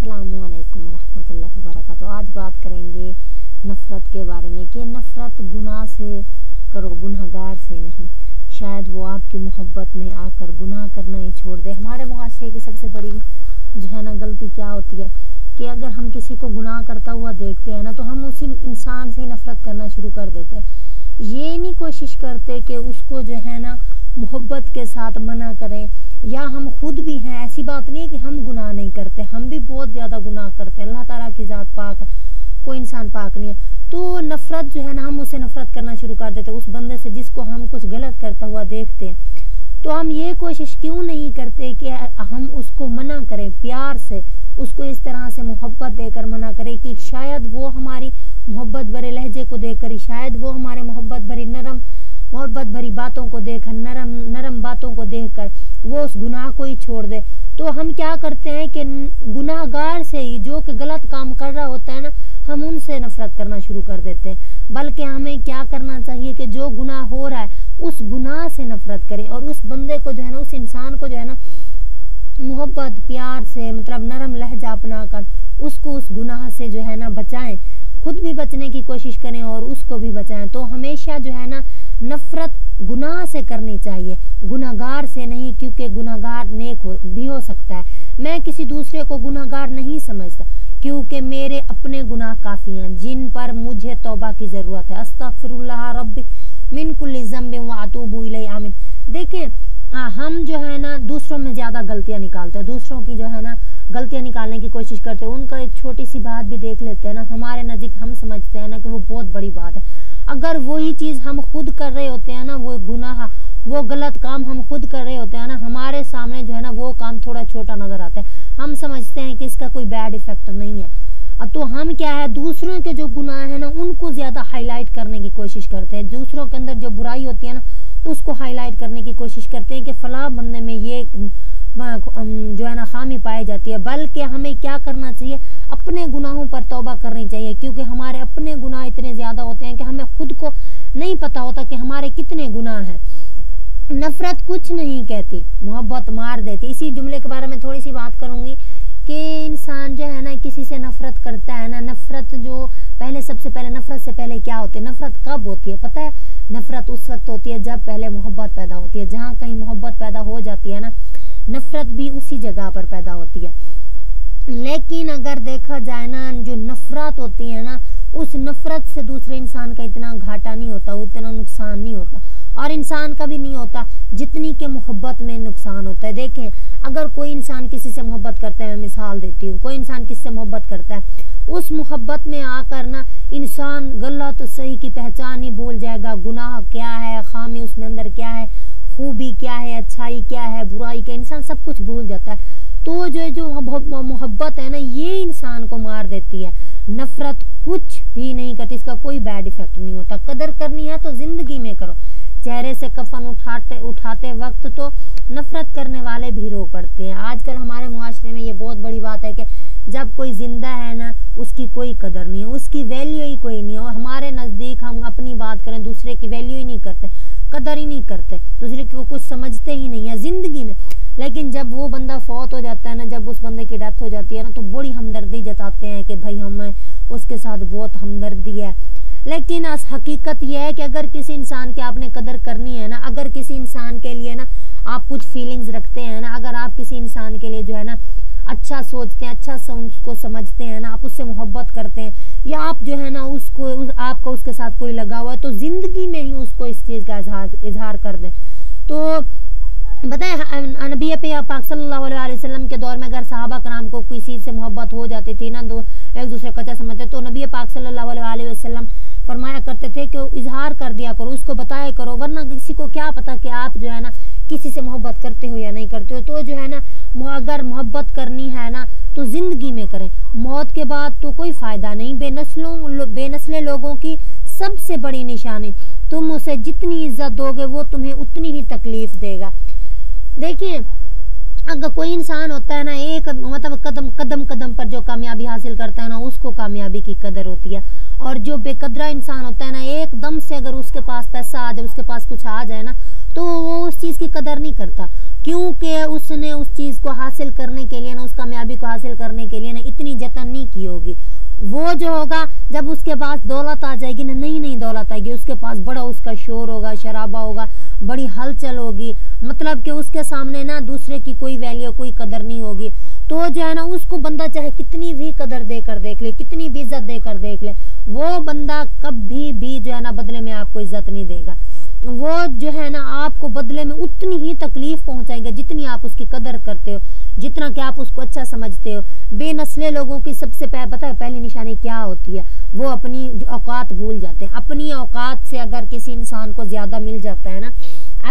अस्सलामुअलैकुम रहमतुल्लाहि व बरकातुहू। आज बात करेंगे नफ़रत के बारे में कि नफ़रत गुनाह से करो, गुनहगार से नहीं। शायद वो आपकी मोहब्बत में आकर गुनाह करना ही छोड़ दे। हमारे मुआशरे की सबसे बड़ी जो है ना गलती क्या होती है कि अगर हम किसी को गुनाह करता हुआ देखते हैं ना तो हम उसी इंसान से नफ़रत करना शुरू कर देते हैं। ये नहीं कोशिश करते कि उसको जो है ना मोहब्बत के साथ मना करें, या हम खुद भी हैं। ऐसी बात नहीं है कि हम गुनाह नहीं करते, हम भी बहुत ज़्यादा गुनाह करते हैं। अल्लाह ताला की ज़ात पाक, कोई इंसान पाक नहीं है। तो नफ़रत जो है ना, हम उससे नफ़रत करना शुरू कर देते हैं उस बंदे से जिसको हम कुछ गलत करता हुआ देखते हैं। तो हम ये कोशिश क्यों नहीं करते कि हम उसको मना करें, प्यार से उसको इस तरह से मोहब्बत देकर मना करें कि शायद वो हमारी मोहब्बत भरे लहजे को देखकर, शायद वो हमारे मोहब्बत भरी बातों को देखकर, नरम बातों को देखकर वो उस गुनाह को ही छोड़ दे। तो हम क्या करते हैं कि गुनाहगार से ही, जो कि गलत काम कर रहा होता है ना, हम उनसे नफरत करना शुरू कर देते हैं। बल्कि हमें क्या करना चाहिए कि जो गुनाह हो रहा है उस गुनाह से नफरत करें और उस बंदे को जो है ना, उस इंसान को जो है ना मोहब्बत प्यार से, मतलब नरम लहजा अपना कर उसको उस गुनाह से जो है ना बचाएं। खुद भी बचने की कोशिश करें और उसको भी बचाएं। तो हमेशा जो है ना नफरत गुनाह से करनी चाहिए, गुनाहगार से नहीं, क्योंकि गुनाहगार नेक भी हो सकता है। मैं किसी दूसरे को गुनाहगार नहीं समझता, क्योंकि मेरे अपने गुनाह काफ़ी हैं जिन पर मुझे तौबा की ज़रूरत है। अस्तगफिरुल्लाह रब्बी मिन कुल्लि ज़ंबिन व अतूबु इलैहि। आमीन। देखें, हम जो है ना दूसरों में ज़्यादा गलतियाँ निकालते हैं, दूसरों की जो है ना गलतियाँ निकालने की कोशिश करते हैं। उनका एक छोटी सी बात भी देख लेते हैं ना, हमारे नज़दीक हम समझते हैं ना कि वो बहुत बड़ी बात है। अगर वही चीज़ हम खुद कर रहे होते हैं ना, वो गुनाह, वो गलत काम हम खुद कर रहे होते हैं ना, हमारे सामने जो है ना वो काम थोड़ा छोटा नज़र आता है। हम समझते हैं कि इसका कोई बैड इफेक्ट नहीं है। तो हम क्या है, दूसरों के जो गुनाह है ना उनको ज़्यादा हाईलाइट करने की कोशिश करते हैं। दूसरों के अंदर जो बुराई होती है ना उसको हाईलाइट करने की कोशिश करते हैं कि फलां बंदे में ये जो है ना खामी पाई जाती है। बल्कि हमें क्या करना चाहिए, अपने गुनाहों पर तौबा करनी चाहिए, क्योंकि हमारे अपने गुनाह इतने ज़्यादा होते हैं कि हमें खुद को नहीं पता होता कि हमारे कितने गुनाह हैं। नफ़रत कुछ नहीं कहती, मोहब्बत मार देती। इसी जुमले के बारे में थोड़ी सी बात करूँगी कि इंसान जो है ना किसी से नफ़रत करता है ना, नफ़रत जो सबसे पहले नफ़रत से पहले क्या होती है, नफ़रत कब होती है पता है? नफ़रत उस वक्त होती है जब पहले मोहब्बत पैदा होती है। जहाँ कहीं मोहब्बत पैदा हो जाती है ना, नफ़रत भी उसी जगह पर पैदा होती है। लेकिन अगर देखा जाए ना, जो नफ़रत होती है ना, उस नफ़रत से दूसरे इंसान का इतना घाटा नहीं होता, उतना नुकसान नहीं होता, और इंसान का भी नहीं होता जितनी के मोहब्बत में नुकसान होता है। देखें, अगर कोई इंसान किसी से मोहब्बत करता है, मैं मिसाल देती हूँ, कोई इंसान किसी से मोहब्बत करता है, उस मोहब्बत में आकर ना इंसान गलत सही की पहचान ही भूल जाएगा। गुनाह क्या है, खामी उसमें अंदर क्या है, खूबी क्या है, अच्छाई क्या है, बुराई क्या, इंसान सब कुछ भूल जाता है। तो जो मोहब्बत है ना, ये इंसान को मार देती है। नफ़रत कुछ भी नहीं करती, इसका कोई बैड इफेक्ट नहीं होता। कदर करनी है तो जिंदगी में करो। चेहरे से कफन उठाते वक्त तो नफ़रत करने वाले भी रो पड़ते हैं। आजकल हमारे मुआशरे में ये बहुत बड़ी बात है कि जब कोई जिंदा है ना उसकी कोई कदर नहीं है, उसकी वैल्यू ही कोई नहीं है। और हमारे नज़दीक हम अपनी बात करें, दूसरे की वैल्यू ही नहीं करते, कदर ही नहीं करते, दूसरे को कुछ समझते ही नहीं है ज़िंदगी में। लेकिन जब वो बंदा फौत हो जाता है ना, जब उस बंदे की डेथ हो जाती है ना, तो बड़ी हमदर्दी जताते हैं कि भाई हमें उसके साथ बहुत हमदर्दी है। लेकिन हकीकत यह है कि अगर किसी इंसान की आपने कदर करनी है ना, अगर किसी इंसान के लिए ना आप कुछ फीलिंग्स रखते हैं ना, अगर आप किसी इंसान के लिए जो है ना अच्छा सोचते हैं, अच्छा उसको समझते हैं ना, आप उससे मोहब्बत करते हैं, या आप जो है ना आपका उसके साथ कोई लगा हुआ है, तो ज़िंदगी में ही उसको इस चीज़ का इजहार कर दें। तो बताएं, नबी पाक सल्लल्लाहु अलैहि वसल्लम के दौर में अगर सहाबा कराम को किसी से मोहब्बत हो जाती थी ना, एक दूसरे को अच्छा समझते, तो नबी पाक सल्लल्लाहु अलैहि वसल्लम फरमाया करते थे कि इजहार कर दिया करो, उसको बताया करो, वरना किसी को क्या पता कि आप जो है ना किसी से मोहब्बत करते हो या नहीं करते हो। तो जो है ना अगर मोहब्बत करनी है ना तो ज़िंदगी में करें, मौत के बाद तो कोई फ़ायदा नहीं। बेनस्ले लोगों की सबसे बड़ी निशानी, तुम उसे जितनी इज्जत दोगे वो तुम्हें उतनी ही तकलीफ देगा। देखिए, अगर कोई इंसान होता है ना, एक मतलब कदम कदम पर जो कामयाबी हासिल करता है ना, उसको कामयाबी की कदर होती है। और जो बेकदरा इंसान होता है ना, एकदम से अगर उसके पास पैसा आ जाए, उसके पास कुछ आ जाए ना, तो वो उस चीज़ की कदर नहीं करता, क्योंकि उसने उस चीज़ को हासिल करने के लिए ना, उस कामयाबी को हासिल करने के लिए ना इतनी होगी। वो जो होगा जब उसके पास दौलत आ जाएगी ना, नई नई दौलत आएगी, उसके पास बड़ा उसका शोर होगा, शराबा होगा, बड़ी हलचल होगी, मतलब कि उसके सामने ना दूसरे की कोई वैल्यू कोई कदर नहीं होगी। तो जो है ना उसको बंदा चाहे कितनी भी कदर देकर देख ले, कितनी भी इज्जत देकर देख ले, वो बंदा कभी भी जो है ना बदले में आपको इज्जत नहीं देगा। वो जो है ना आपको बदले में उतनी ही तकलीफ पहुंचाएगा जितनी आप उसकी कदर करते हो, जितना कि आप उसको अच्छा समझते हो। बेनस्ले लोगों की सबसे पता है पहली निशानी क्या होती है? वो अपनी औकात भूल जाते हैं। अपनी औकात से अगर किसी इंसान को ज्यादा मिल जाता है ना,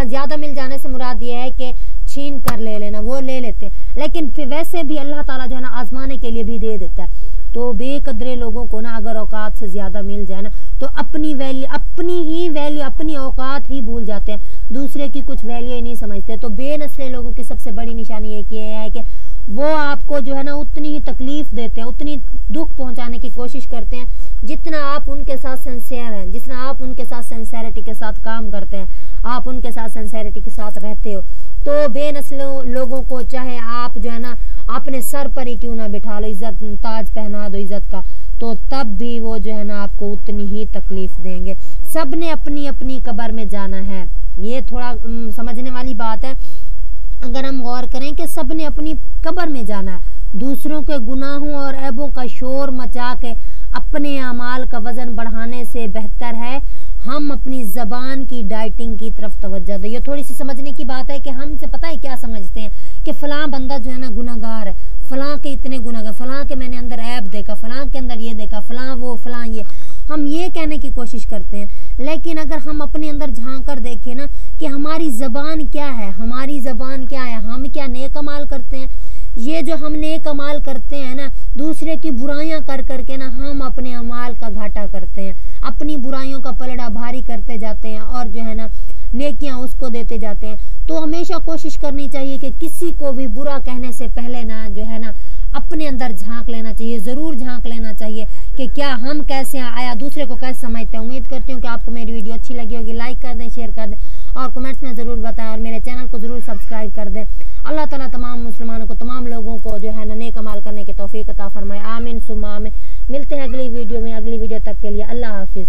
ज्यादा मिल जाने से मुराद ये है कि छीन कर ले लेना, वो ले लेते हैं, लेकिन फिर वैसे भी अल्लाह ताला जो है ना आजमाने के लिए भी दे देता है। तो बेकदरे लोगों को ना अगर औकात से ज्यादा मिल जाए ना तो अपनी वैल्यू, अपनी औकात ही भूल जाते हैं, दूसरे की कुछ वैल्यू ही नहीं समझते। तो बेनस्ले लोगों की सबसे बड़ी निशानी ये है कि वो आपको जो है ना उतनी ही तकलीफ देते हैं, उतनी दुख पहुंचाने की कोशिश करते हैं जितना आप उनके साथ सिंसियर हैं, जितना आप उनके साथ सिंसियरिटी के साथ काम करते हैं, आप उनके साथ सिंसियरिटी के साथ रहते हो। तो बेनस्लों लोगों को चाहे आप जो है ना अपने सर पर ही क्यों ना बिठा लो, इज्जत ताज पहना दो इज्जत का, तो तब भी वो जो है ना आपको उतनी ही तकलीफ देंगे। सब ने अपनी अपनी कब्र में जाना है, ये थोड़ा समझने वाली बात है। अगर हम गौर करें कि सब ने अपनी कब्र में जाना है, दूसरों के गुनाहों और ऐबों का शोर मचा के अपने अमाल का वजन बढ़ाने से बेहतर है हम अपनी जबान की डाइटिंग की तरफ तवज्जो दें। ये थोड़ी सी समझने की बात है कि हमसे पता है क्या समझते हैं कि फलां बंदा जो है ना गुनाहगार है, फलां के इतने गुनाहगार, फलां के मैंने अंदर ऐब देखा, फलां के अंदर ये देखा, फलां वो फलां ये, हम ये कहने की कोशिश करते हैं। लेकिन अगर हम अपने अंदर झांक कर देखें ना कि हमारी जबान क्या है, हमारी जबान क्या है, हम क्या नेक अमाल करते हैं, ये जो हम नेक अमाल करते हैं ना दूसरे की बुराइयां कर करके ना हम अपने अमाल का घाटा करते हैं, अपनी बुराइयों का पलड़ा भारी करते जाते हैं और जो है ना नेकियां उसको देते जाते हैं। तो हमेशा कोशिश करनी चाहिए कि किसी को भी बुरा कहने से पहले ना जो है ना अपने अंदर झांक लेना चाहिए, जरूर झांक लेना चाहिए कि क्या हम कैसे आया, दूसरे को कैसे समझते हैं। उम्मीद करती हूँ कि आपको मेरी वीडियो अच्छी लगी होगी। लाइक कर दें, शेयर कर दें और कमेंट्स में जरूर बताएं और मेरे चैनल को जरूर सब्सक्राइब कर दें। अल्लाह ताला तमाम मुसलमानों को, तमाम लोगों को जो है ना नेक अमाल करने की तौफीक अता फरमाए। आमीन सुम्मा आमीन। मिलते हैं अगली वीडियो में। अगली वीडियो तक के लिए अल्लाह हाफिज।